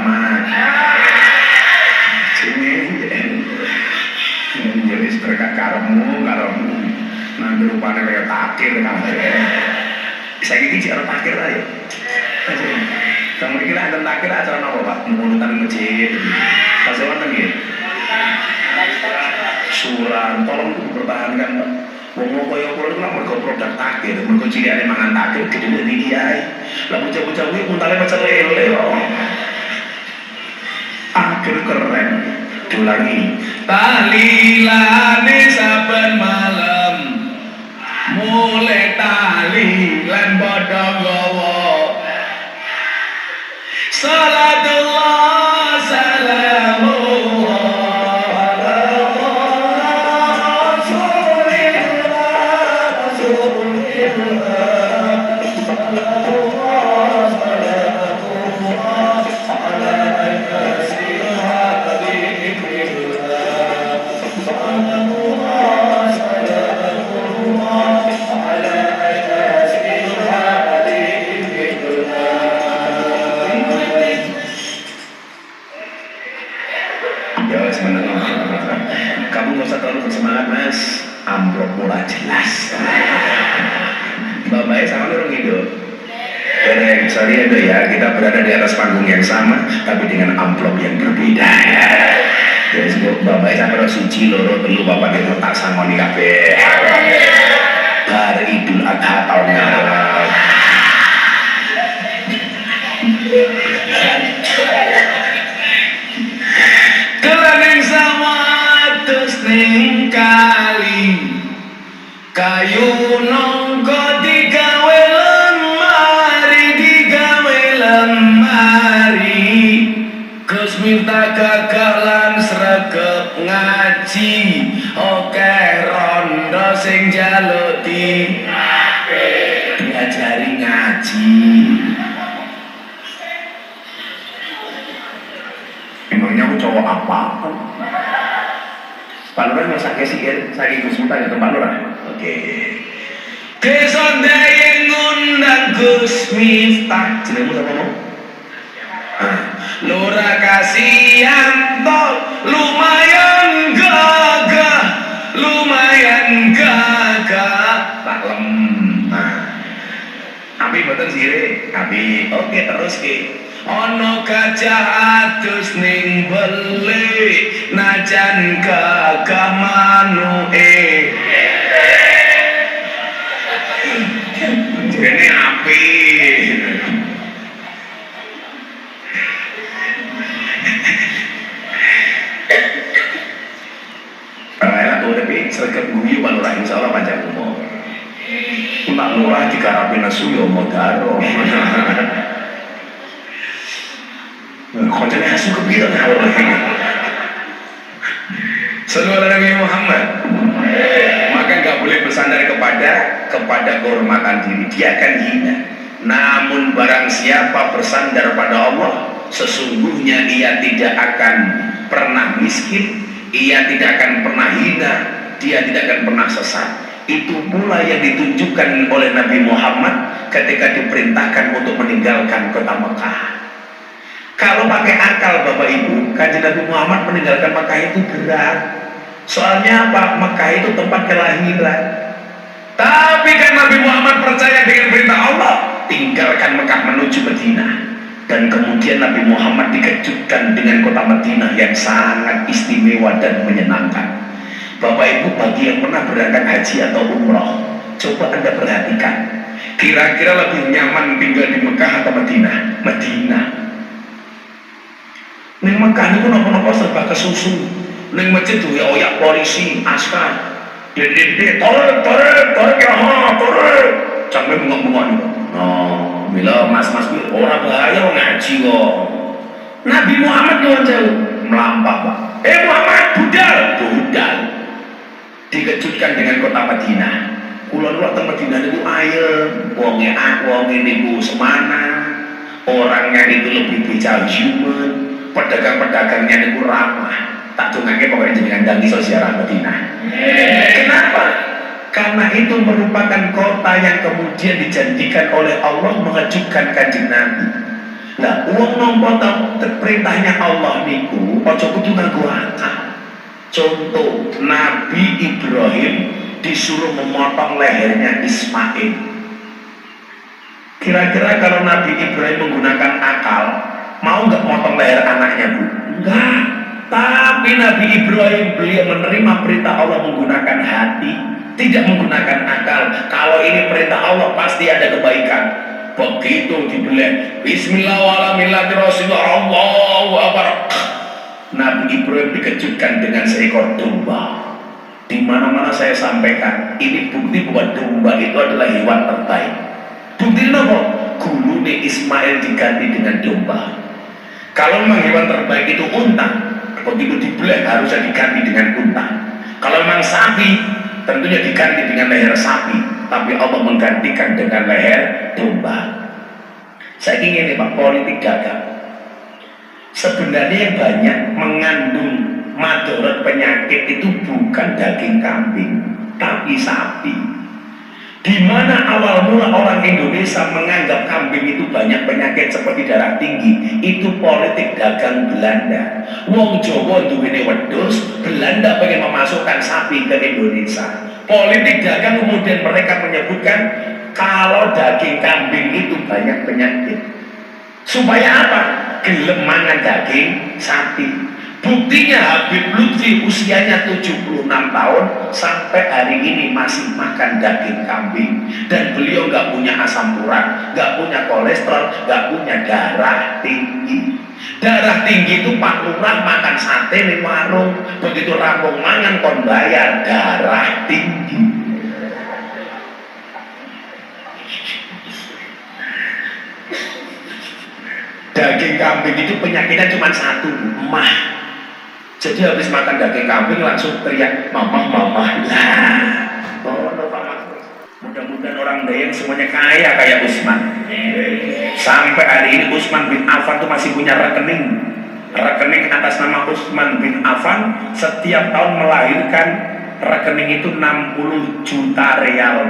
Muhammad. Sini ya wis berkat karepmu nanti rupanya kayak takir kabeh. Saiki iki jare takir ae. Kamu kira ada takir acara apa Pak? Mulutan masjid. Kasih wonten nggih. Suran, tolong dipertahankan Pak. Wong kaya kula iku mergo produk takir, mergo cilikane mangan takir gedene iki ae. Lah bocah-bocah kuwi untale pecel lele kok. Akhir keren. Diulangi. Talilane saben malam. Mulai talilan padha gawa. Salatullah salamullah ala amplop mula jelas. Bapaknya sama orang hidup. Sorry ada ya, kita berada di atas panggung yang sama, tapi dengan amplop yang berbeda. Jadi sebut bapaknya sama orang suci loro telu bapak kita tak sangoni kabeh. Bar Idul Adha tahun ngarep. Kelaning sama terus ning kali. Kayu nongko digawe lemari Gus Miftah gagalan sregep ngaji oke rondo sing njaluk diajari ngaji. Emangnya aku cowok apa? Pak Lurah masak kesir, saking Gus Miftah ya Pak Lurah. Oke. Desa Daeng ngundang Gus Miftah. Jenengmu sapa mau? Lurah Kasianto lumayan gagah. Taklem. Api mboten sire. Api. Oke terus ki. Ono gajah adus ning bele najan gagah manuke. Ini api. Raya tuh tapi sergap guyu Pak Lurah insya Allah panjang umur. Pak Lurah dikarapi nasu ya modaro. Khotbah asu kebilang Allah. Sallallahu Nabi Muhammad. Maka nggak boleh bersandar kepada kehormatan diri, dia akan hina. Namun barang siapa bersandar pada Allah, sesungguhnya ia tidak akan pernah miskin, ia tidak akan pernah hina, dia tidak akan pernah sesat. Itu pula yang ditunjukkan oleh Nabi Muhammad ketika diperintahkan untuk meninggalkan kota Mekah. Kalau pakai akal Bapak Ibu, Kanjeng Nabi Muhammad meninggalkan Mekah itu berat. Soalnya apa? Mekah itu tempat kelahiran. Tapi kan Nabi Muhammad percaya dengan perintah Allah, tinggalkan Mekah menuju Madinah. Dan kemudian Nabi Muhammad dikejutkan dengan kota Madinah yang sangat istimewa dan menyenangkan. Bapak Ibu bagi yang pernah berangkat haji atau umroh, coba Anda perhatikan, kira-kira lebih nyaman tinggal di Mekah atau Madinah? Madinah. Ning Mekah niku napa-napa serba kesusu. Ning masjid duwe oyak polisi, askar. Dede tore ya ha, tore. Sampe bengok-bengok niku. Nah, mila mas-mas kuwi ora bahaya wong ngaji kok. Nabi Muhammad nyuwun sewu, melampah, Pak. Muhammad budal. Dikejutkan dengan kota Madinah. Kula nuwun teng Madinah niku ayem, wonge niku semana. Orangnya itu lebih bijajuman. Pedagang-pedagangnya niku ramah. Tak dongake pokoknya jenengan dangi ziarah Madinah. Kenapa? Karena itu merupakan kota yang kemudian dijanjikan oleh Allah mengejutkan Kanjeng Nabi. Lah uang nampa perintahnya Allah niku aja kudu nganggo akal. Contoh, Nabi Ibrahim disuruh memotong lehernya Ismail. Kira-kira kalau Nabi Ibrahim menggunakan akal, mau nggak motong leher anaknya, Bu? Enggak. Tapi Nabi Ibrahim beliau menerima perintah Allah menggunakan hati, tidak menggunakan akal. Kalau ini perintah Allah pasti ada kebaikan. Begitu dibelah, Bismillahirrahmanirrahim, Allahu Akbar. Nabi Ibrahim dikejutkan dengan seekor domba. Di mana-mana saya sampaikan, ini bukti bahwa domba itu adalah hewan terbaik. Bukti apa? Gulune Ismail diganti dengan domba. Kalau memang hewan terbaik itu unta, begitu dibelah harusnya diganti dengan unta. Kalau memang sapi, tentunya diganti dengan leher sapi. Tapi Allah menggantikan dengan leher domba. Saya ingin Pak, politik dagang sebenarnya banyak mengandung madarat penyakit itu bukan daging kambing, tapi sapi. Di mana awal mula orang Indonesia menganggap kambing itu banyak penyakit seperti darah tinggi, itu politik dagang Belanda. Wong Jawa duwene wedhus, Belanda pengen memasukkan sapi ke Indonesia. Politik dagang kemudian mereka menyebutkan kalau daging kambing itu banyak penyakit. Supaya apa? Gelem mangan daging sapi. Buktinya Habib Lutfi usianya 76 tahun sampai hari ini masih makan daging kambing, dan beliau nggak punya asam urat, nggak punya kolesterol, nggak punya darah tinggi. Darah tinggi itu Pak Lurah makan sate di warung, begitu rampung mangan kon bayar darah tinggi. Daging kambing itu penyakitnya cuma satu, mah. Jadi habis makan daging kambing langsung teriak mamah mamah lah. Oh, mudah-mudahan orang Dayak semuanya kaya kayak Usman. Sampai hari ini Usman bin Affan tuh masih punya rekening atas nama Usman bin Affan. Setiap tahun melahirkan rekening itu 60 juta real.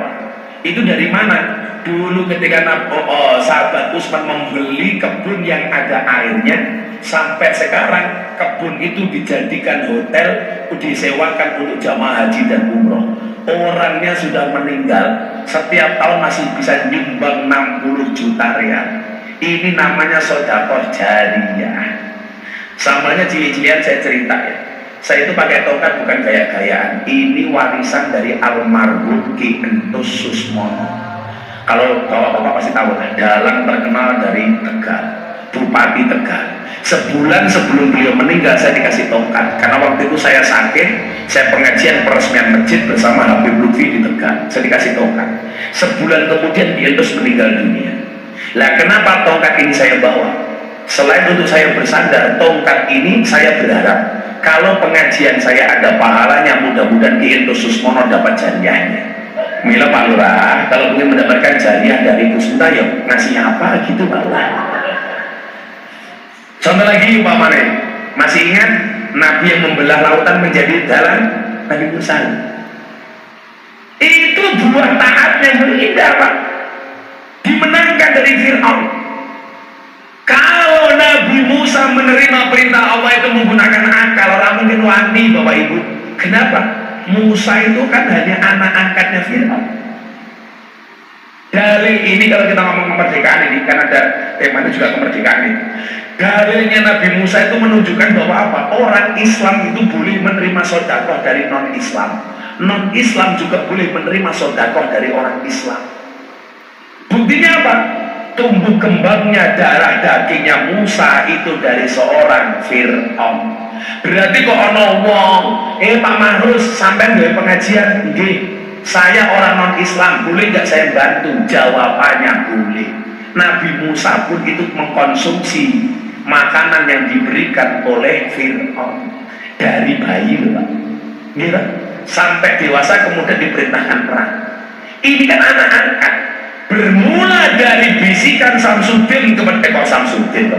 Itu dari mana? Dulu ketika sahabat Usman membeli kebun yang ada airnya, sampai sekarang kebun itu dijadikan hotel, disewakan untuk jamaah haji dan umroh. Orangnya sudah meninggal, setiap tahun masih bisa nyumbang 60 juta real. Ini namanya sedekah jariyah. Samanya cili-cilian saya cerita ya. Saya itu pakai tongkat bukan gaya-gayaan. Ini warisan dari almarhum Ki Entus Susmono. Kalau bapak-bapak pasti tahu lah, dalang terkenal dari Tegal, Bupati Tegal. Sebulan sebelum beliau meninggal saya dikasih tongkat, karena waktu itu saya sakit, saya pengajian peresmian masjid bersama Habib Lutfi di Tegal, saya dikasih tongkat. Sebulan kemudian dia terus meninggal dunia. Lah kenapa tongkat ini saya bawa? Selain untuk saya bersandar, tongkat ini saya berharap kalau pengajian saya ada pahalanya, mudah-mudahan Ki Entus Susmono dapat jariahnya. Mila Pak Lurah, kalau ingin mendapatkan jariah dari Gus Miftah, ya ngasih apa gitu Pak Lurah. Contoh lagi Pak Mane, masih ingat Nabi yang membelah lautan menjadi jalan? Nabi Musa. Itu buah taatnya yang indah Pak, dimenangkan dari Fir'aun. Kalau Nabi Musa menerima perintah Allah itu menggunakan akal, orang mungkin wani Bapak Ibu. Kenapa? Musa itu kan hanya anak angkatnya Fir'aun. Dalil ini kalau kita ngomong kemerdekaan ini, kan ada temanya juga kemerdekaan ini. Dalilnya Nabi Musa itu menunjukkan bahwa apa? Orang Islam itu boleh menerima sedekah dari non-Islam. Non-Islam juga boleh menerima sedekah dari orang Islam. Buktinya apa? Tumbuh kembangnya darah dagingnya Musa itu dari seorang Fir'aun. Berarti kok ono wong, Pak Mahrus sampai dari pengajian, nggih, saya orang non-Islam, boleh nggak saya bantu? Jawabannya boleh. Nabi Musa pun itu mengkonsumsi makanan yang diberikan oleh Fir'aun dari bayi, Pak. Nggih, sampai dewasa kemudian diperintahkan perang. Ini kan anak angkat. Bermula dari bisikan Samsudin kepada Samsudin,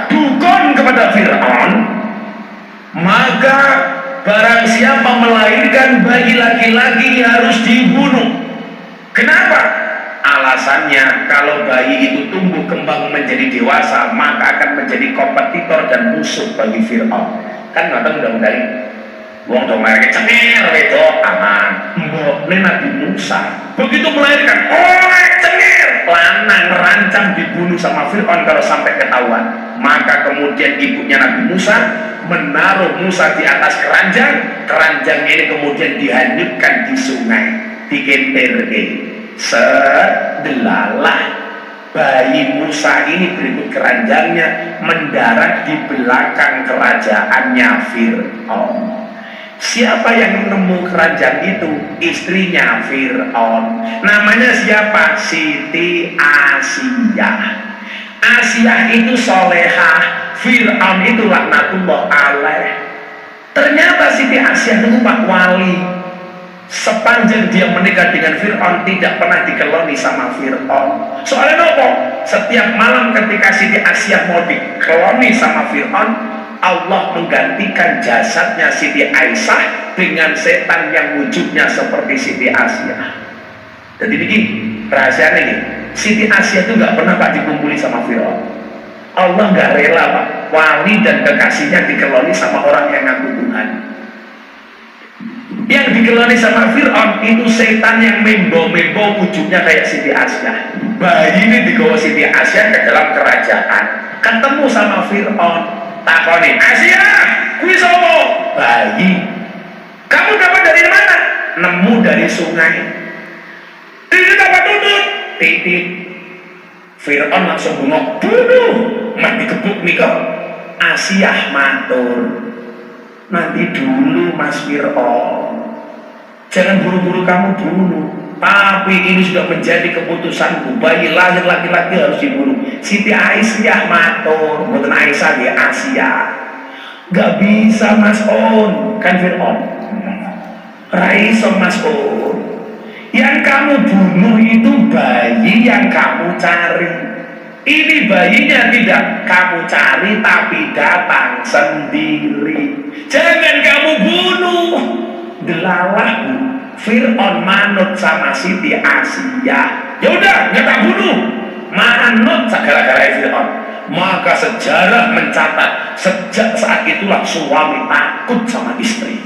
dukun kepada Fir'aun, maka barang siapa melahirkan bayi laki-laki harus dibunuh. Kenapa? Alasan alasannya kalau bayi itu tumbuh kembang menjadi dewasa maka akan menjadi kompetitor dan musuh bagi Fir'aun. Kan nonton undang-undang wong dong mereka cengir itu aman. Mbok Nabi Musa begitu melahirkan cengir lanang rancang dibunuh sama Fir'aun kalau sampai ketahuan. Maka kemudian ibunya Nabi Musa menaruh Musa di atas keranjang. Keranjang ini kemudian dihanyutkan di sungai, dikenterke. Sedelalah bayi Musa ini berikut keranjangnya mendarat di belakang kerajaannya Fir'aun. Siapa yang nemu keranjang itu? Istrinya Fir'aun. Namanya siapa? Siti Asiyah. Asiyah itu solehah, Fir'aun itu laknatullah alaih. Ternyata Siti Asiyah itu pak wali. Sepanjang dia menikah dengan Fir'aun tidak pernah dikeloni sama Fir'aun. Soalnya apa? Setiap malam ketika Siti Asiyah mau dikeloni sama Fir'aun, Allah menggantikan jasadnya Siti Aisyah dengan setan yang wujudnya seperti Siti Asiyah. Jadi begini rahasianya ini, Siti Asiyah itu nggak pernah pak dikumpuli sama Fir'aun. Allah nggak rela pak wali dan kekasihnya dikeloni sama orang yang ngaku Tuhan. Yang dikeloni sama Fir'aun itu setan yang membo-membo wujudnya kayak Siti Asiyah. Bayi ini digawa Siti Asiyah ke dalam kerajaan, ketemu sama Fir'aun. Takoni, Asiyah, kuwi sapa? Bayi. Kamu dapat dari mana? Nemu dari sungai. Titik apa tutut? Titik. Fir'aun langsung bengok, bunuh, mati gebuk nih kok. Asiyah matur, nanti dulu Mas Fir'aun, jangan buru-buru kamu bunuh. Tapi ini sudah menjadi keputusanku, bayi lahir laki-laki harus dibunuh. Siti Aisyah matur, bukan Aisyah dia Asia. Gak bisa Mas On, kan Fir'aun. Raiso Mas On. Yang kamu bunuh itu bayi yang kamu cari. Ini bayinya tidak kamu cari tapi datang sendiri. Jangan kamu bunuh. Delalah Fir'aun manut sama Siti Asiyah. Ya udah, nggak tak bunuh. Manut segala-galanya Fir'aun. Maka sejarah mencatat sejak saat itulah suami takut sama istri.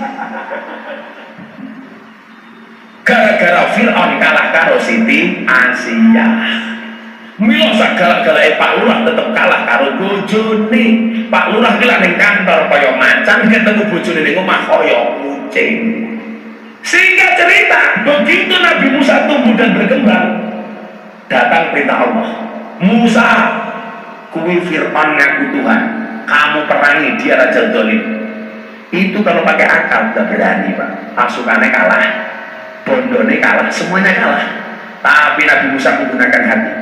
Gara-gara Fir'aun kalah karo Siti Asiyah. Milo segala-galanya Pak Lurah tetap kalah karo bojone. Pak Lurah gila ning kantor kaya macan, ketemu bojone ning omah kaya kucing. Sehingga cerita, begitu Nabi Musa tumbuh dan berkembang, datang perintah Allah. Musa, kuwi Fir'aun ngaku Tuhan, kamu perangi dia raja zalim. Itu kalau pakai akal udah berani pak. Pasukannya kalah, bondone kalah, semuanya kalah. Tapi Nabi Musa menggunakan hati.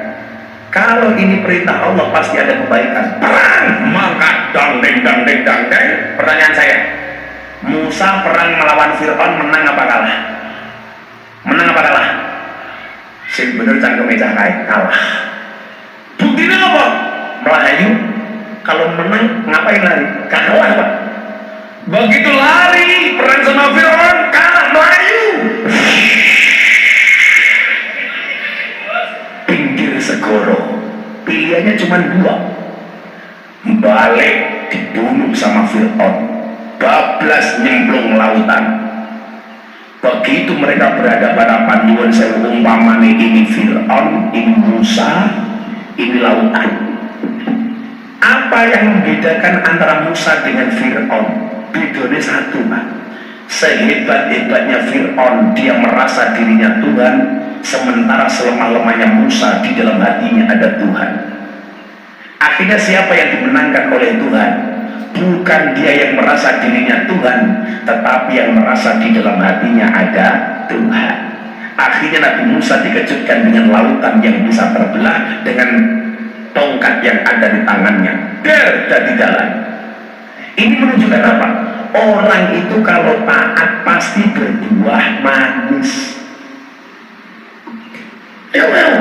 Kalau ini perintah Allah pasti ada kebaikan. Perang, maka dang deng dang deng dang deng. Pertanyaan saya, Musa perang melawan Fir'aun menang apa kalah? Menang apa kalah? Sing bener cangkem meja kae kalah. Buktinya apa? Melayu. Kalau menang ngapain lari? Kalah pak. Begitu lari perang sama Fir'aun kalah melayu. Pinggir segoro. Pilihannya cuma dua. Balik dibunuh sama Fir'aun. Bablas nyemplung lautan. Begitu mereka berhadapan-hadapan, nyuwun sewu umpamane ini Fir'aun, ini Musa, ini lautan. Apa yang membedakan antara Musa dengan Fir'aun? Bedanya satu pak. Sehebat-hebatnya Fir'aun, dia merasa dirinya Tuhan, sementara selemah-lemahnya Musa di dalam hatinya ada Tuhan. Akhirnya siapa yang dimenangkan oleh Tuhan? Bukan dia yang merasa dirinya Tuhan, tetapi yang merasa di dalam hatinya ada Tuhan. Akhirnya Nabi Musa dikejutkan dengan lautan yang bisa terbelah dengan tongkat yang ada di tangannya. Dari jalan. Ini menunjukkan apa? Orang itu kalau taat pasti berbuah manis. Ya well.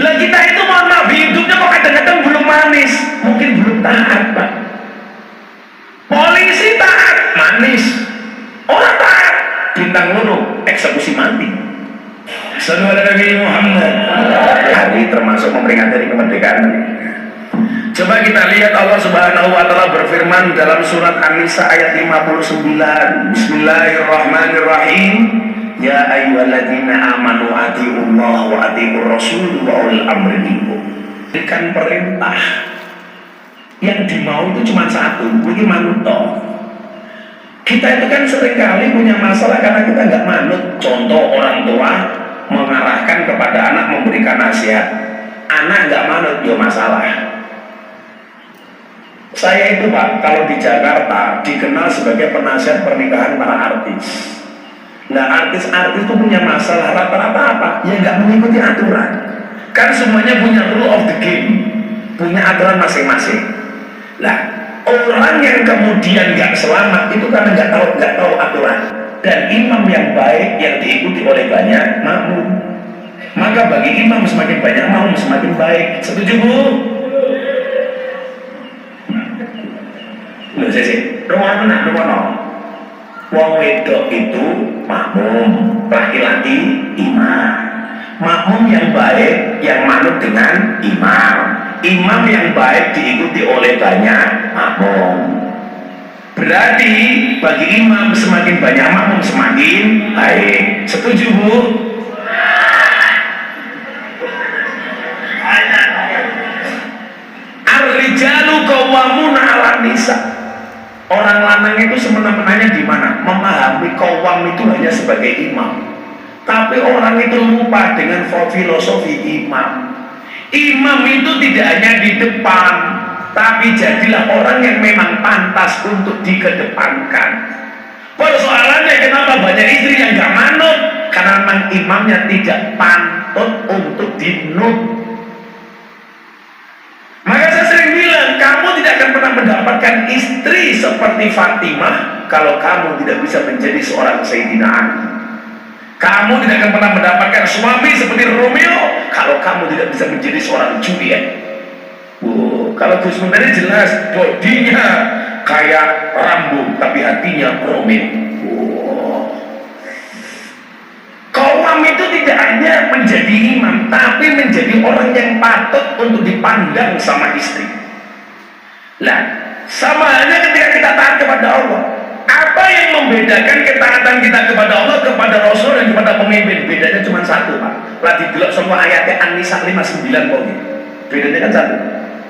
Lah kita itu mohon maaf hidupnya kok kadang-kadang belum manis, mungkin belum taat pak. Polisi taat, manis. Orang taat, bintang loro, eksekusi mati. Sallallahu Nabi Muhammad. Hari termasuk memperingati hari kemerdekaan. Coba kita lihat Allah Subhanahu wa taala berfirman dalam surat An-Nisa ayat 59. Bismillahirrahmanirrahim. Ya ayyuhalladzina amanu atiiullaha wa atiiur rasul wa ulil amri minkum. Berikan perintah. Yang dimau itu cuma satu, ini manut toh. Kita itu kan seringkali punya masalah karena kita nggak manut. Contoh orang tua mengarahkan kepada anak, memberikan nasihat, anak nggak manut, dia masalah. Saya itu Pak, kalau di Jakarta dikenal sebagai penasihat pernikahan para artis. Nah artis-artis itu punya masalah rata-rata apa? Ya nggak mengikuti aturan. Kan semuanya punya rule of the game, punya aturan masing-masing. Nah orang yang kemudian nggak selamat itu karena nggak tahu aturan. Dan imam yang baik yang diikuti oleh banyak makmum, maka bagi imam semakin banyak makmum semakin baik. Setuju Bu? Loh sih, rumah menang, rumah no. Wong wedok itu makmum, laki-laki imam. Makmum yang baik yang manut dengan imam. Imam yang baik diikuti oleh banyak makmum. Berarti bagi imam semakin banyak makmum semakin baik. Setuju Bu? Ar-rijalu qawwamuna 'alan nisa. Orang lanang itu semena-menanya di mana? Memahami qawwam itu hanya sebagai imam. Tapi orang itu lupa dengan filosofi imam. Imam itu tidak hanya di depan, tapi jadilah orang yang memang pantas untuk dikedepankan. Persoalannya kenapa banyak istri yang gak manut? Karena memang imamnya tidak pantut untuk dinut. Maka saya sering bilang, kamu tidak akan pernah mendapatkan istri seperti Fatimah kalau kamu tidak bisa menjadi seorang Sayyidina Ali. Kamu tidak akan pernah mendapatkan suami seperti Romeo kalau kamu tidak bisa menjadi seorang Juliet. Kalau Gus Mun tadi jelas bodinya kayak Rambo tapi hatinya Romeo. Qawwam itu tidak hanya menjadi imam tapi menjadi orang yang patut untuk dipandang sama istri. Nah, sama halnya ketika kita taat kepada Allah. Apa yang membedakan ketaatan kita kepada Allah, kepada Rasul dan kepada pemimpin? Bedanya cuma satu Pak. Lagi delok semua ayatnya An-Nisa 59 pokoknya. Bedanya kan satu.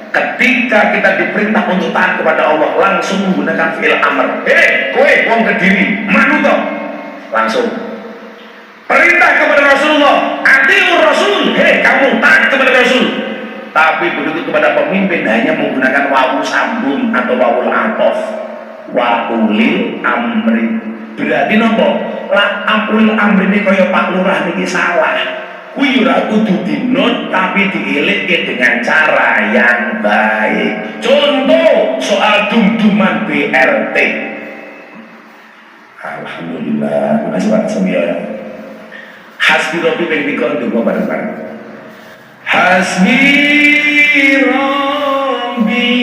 Ketika kita diperintah untuk taat kepada Allah, langsung menggunakan fi'il amr. Kowe wong Kediri, manut toh. Langsung. Perintah kepada Rasulullah, atiur Rasul. Kamu taat kepada Rasul. Tapi begitu kepada pemimpin hanya menggunakan wawu sambung atau wawul atof. Wa ulil amri. Berarti nopo? La ulil amri ini kaya Pak Lurah niki salah. Kuwi ora kudu dinut tapi dielitke dengan cara yang baik. Contoh soal dum-duman BRT. Alhamdulillah, makasih Pak Semia. Hasbi Rabbi ping 3 ndonga bareng-bareng. Hasbi Rabbi